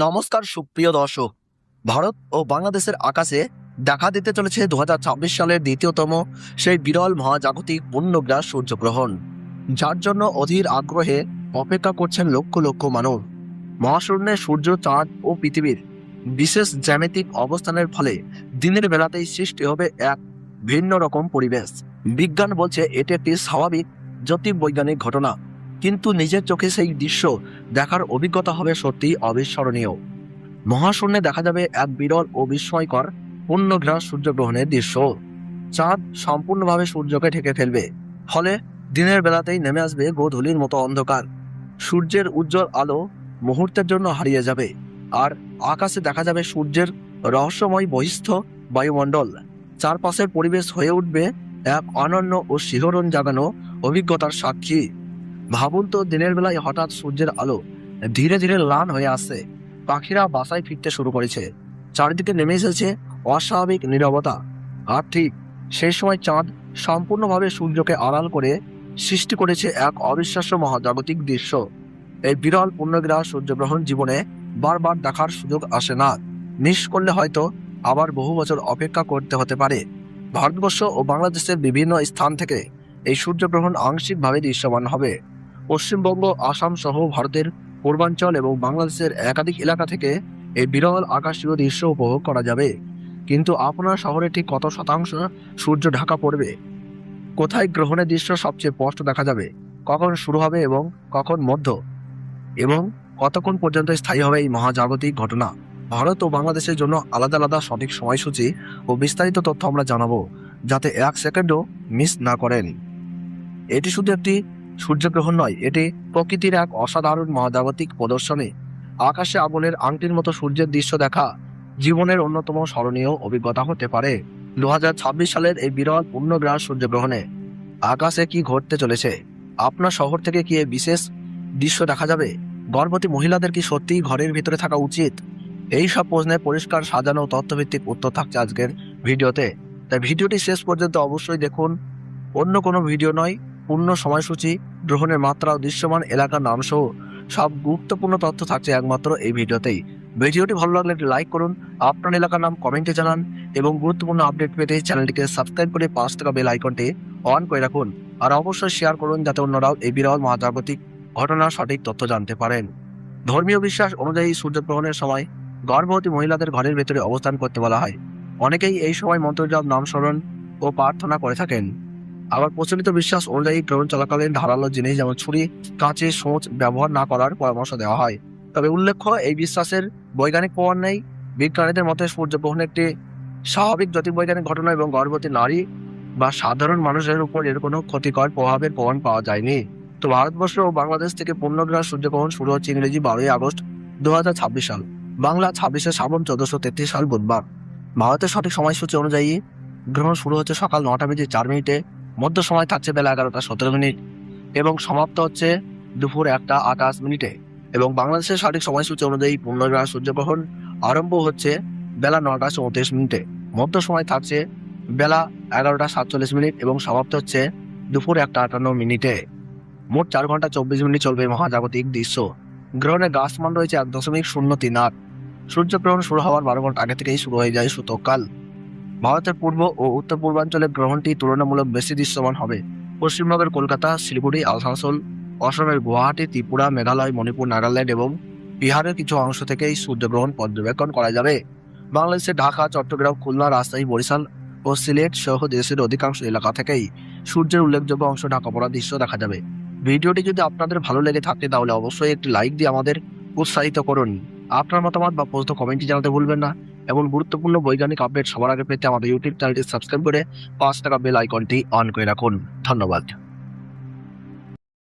নমস্কার সুপ্রিয় দর্শক। ভারত ও বাংলাদেশের আকাশে দেখা দিতে চলেছে 2026 সালের দ্বিতীয়তম সেই বিরল মহাজাগতিক পূর্ণগ্রাস সূর্যগ্রহণ, যার জন্য অধীর আগ্রহে অপেক্ষা করছেন লক্ষ লক্ষ মানুষ। মহাশূন্যে সূর্য, চাঁদ ও পৃথিবীর বিশেষ জ্যামিতিক অবস্থানের ফলে দিনের বেলাতেই সৃষ্টি হবে এক ভিন্ন রকম পরিবেশ। বিজ্ঞান বলছে এটি একটি স্বাভাবিক জ্যোতির্বৈজ্ঞানিক ঘটনা, কিন্তু নিজের চোখে সেই দৃশ্য দেখার অভিজ্ঞতা হবে সত্যিই অবিস্মরণীয়। মহাশূন্যে দেখা যাবে এক বিরল ও বিস্ময়কর পূর্ণগ্রাস সূর্যগ্রহণের দৃশ্য। চাঁদ সম্পূর্ণভাবে সূর্যকে ঢেকে ফেলবে, ফলে দিনের বেলাতেই নেমে আসবে গোধূলির মতো অন্ধকার। সূর্যের উজ্জ্বল আলো মুহূর্তের জন্য হারিয়ে যাবে, আর আকাশে দেখা যাবে সূর্যের রহস্যময় বহিস্থ বায়ুমণ্ডল। চারপাশের পরিবেশ হয়ে উঠবে এক অনন্য ও শিহরণ জাগানো অভিজ্ঞতার সাক্ষী। ভাবুন তো, দিনের বেলায় হঠাৎ সূর্যের আলো ধীরে ধীরে ম্লান হয়ে আসছে, পাখিরা বাসায় ফিরতে শুরু করেছে, চারিদিকে নেমে এসেছে অস্বাভাবিক নীরবতা। আর ঠিক সেই সময় চাঁদ সম্পূর্ণভাবে সূর্যকে আড়াল করে সৃষ্টি করেছে এক অবিশ্বাস্য মহাজাগতিক দৃশ্য। এই বিরল পূর্ণগ্রাস সূর্যগ্রহণ জীবনে বারবার দেখার সুযোগ আসে না। মিস করলে হয়তো আবার বহু বছর অপেক্ষা করতে হতে পারে। ভারতবর্ষ ও বাংলাদেশের বিভিন্ন স্থান থেকে এই সূর্যগ্রহণ আংশিকভাবে দৃশ্যমান হবে। পশ্চিমবঙ্গ, আসাম সহ ভারতের পূর্বাঞ্চল এবং বাংলাদেশের একাধিক এলাকা থেকে এই বিরল আকাশীয় দৃশ্য উপভোগ করা যাবে। কিন্তু আপনার শহরে ঠিক কত শতাংশ সূর্য ঢাকা পড়বে? কোথায় গ্রহণের দৃশ্য সবচেয়ে স্পষ্ট দেখা যাবে? কখন শুরু হবে এবং কখন মধ্য, এবং কতক্ষণ পর্যন্ত স্থায়ী হবে এই মহাজাগতিক ঘটনা? ভারত ও বাংলাদেশের জন্য আলাদা আলাদা সঠিক সময়সূচি ও বিস্তারিত তথ্য আমরা জানাবো, যাতে এক সেকেন্ডও মিস না করেন। এটি শুধু একটি সূর্যগ্রহণ নয়, এটি প্রকৃতির এক অসাধারণ মহাজাগতিক প্রদর্শনী। আকাশে আগুনের আংটির মতো সূর্যের দৃশ্য দেখা জীবনের অন্যতম স্মরণীয় অভিজ্ঞতা হতে পারে। 2026 সালের এই বিরল পূর্ণগ্রাস সূর্যগ্রহণে আকাশে কি ঘটতে চলেছে? আপনার শহর থেকে কি এই বিশেষ দৃশ্য দেখা যাবে? গর্ভবতী মহিলাদের কি সত্যিই ঘরের ভিতরে থাকা উচিত? এই সব প্রশ্নের পরিষ্কার, সাজানো ও তথ্যভিত্তিক উত্তর থাকছে আজকের ভিডিওতে। তাই ভিডিওটি শেষ পর্যন্ত অবশ্যই দেখুন। অন্য কোনো ভিডিও নয়, পূর্ণ সময়সূচি, গ্রহণের মাত্রা ও দৃশ্যমান এলাকার নাম সহ সব গুরুত্বপূর্ণ তথ্য থাকছে একমাত্র এই ভিডিওতেই। ভিডিওটি ভালো লাগলে একটি লাইক করুন, আপনার এলাকার নাম কমেন্টে জানান এবং গুরুত্বপূর্ণ আপডেট পেতে চ্যানেলটিকে সাবস্ক্রাইব করে পাশ থাকা বেল আইকনটি অন করে রাখুন। আর অবশ্যই শেয়ার করুন, যাতে অন্যরাও এই বিরল মহাজাগতিক ঘটনার সঠিক তথ্য জানতে পারেন। ধর্মীয় বিশ্বাস অনুযায়ী সূর্যগ্রহণের সময় গর্ভবতী মহিলাদের ঘরের ভেতরে অবস্থান করতে বলা হয়। অনেকেই এই সময় মন্ত্রজপ, নাম স্মরণ ও প্রার্থনা করে থাকেন। আবার প্রচলিত বিশ্বাস অনুযায়ী গ্রহণ চলাকালীন ধারালো জিনিস যেমন ছুরি, কাঁচি, সূঁচ ব্যবহার না করার পরামর্শ দেওয়া হয়। তবে উল্লেখ্য, এই বিশ্বাসের বৈজ্ঞানিক প্রমাণ নেই। বিজ্ঞানীদের মতে সূর্যগ্রহণ একটি স্বাভাবিক জ্যোতির্বৈজ্ঞানিক ঘটনা এবং গর্ভবতী নারী বা সাধারণ মানুষের উপর এর কোনো ক্ষতিকর প্রভাবের প্রমাণ পাওয়া যায়নি। তো ভারতবর্ষ ও বাংলাদেশ থেকে পূর্ণগ্রাস সূর্যগ্রহণ শুরু হচ্ছে ইংরেজি 12ই আগস্ট 2026 সাল, বাংলা 26শে শ্রাবণ 1433 সাল বুধবার। ভারতের সঠিক সময়সূচি অনুযায়ী গ্রহণ শুরু হচ্ছে সকাল 9:04 মধ্য সময় থাকছে বেলা 11:17 এবং সমাপ্ত হচ্ছে দুপুর 1:28। এবং বাংলাদেশের সঠিক সময়সূচি অনুযায়ী পূর্ণগ্রাস সূর্যগ্রহণ আরম্ভ হচ্ছে বেলা 9:34 মধ্য সময় থাকছে বেলা 11:47 এবং সমাপ্ত হচ্ছে দুপুর 1:58। মোট 4 ঘন্টা 24 মিনিট চলবে মহাজাগতিক দৃশ্য। গ্রহণের গাছমান রয়েছে 1.038। সূর্যগ্রহণ শুরু হওয়ার 12 ঘন্টা আগে থেকেই শুরু হয়ে যায় সূতককাল। ভারতের পূর্ব ও উত্তর পূর্বাঞ্চলে গ্রহণটি তুলনামূলক বেশি দৃশ্যমান হবে। পশ্চিমবঙ্গের কলকাতা, শিলিগুড়ি, আসানসোল, অসমের গুয়াহাটি, ত্রিপুরা, মেঘালয়, মণিপুর, নাগাল্যান্ড এবং বিহারের কিছু অংশ থেকে এই সূর্যগ্রহণ পর্যবেক্ষণ করা যাবে। বাংলাদেশের ঢাকা, চট্টগ্রাম, খুলনা, রাজশাহী, বরিশাল ও সিলেট সহ দেশের অধিকাংশ এলাকা থেকেই সূর্যের উল্লেখযোগ্য অংশ ঢাকা পড়ার দৃশ্য দেখা যাবে। ভিডিওটি যদি আপনাদের ভালো লেগে থাকে তাহলে অবশ্যই একটি লাইক দিয়ে আমাদের উৎসাহিত করুন। আপনার মতামত বা প্রশ্ন কমেন্টে জানাতে ভুলবেন না। এমন গুরুত্বপূর্ণ বৈজ্ঞানিক আপডেট সবার আগে পেতে আমাদের ইউটিউব চ্যানেলটি সাবস্ক্রাইব করে পাশ থাকা বেল আইকনটি অন করে রাখুন। ধন্যবাদ।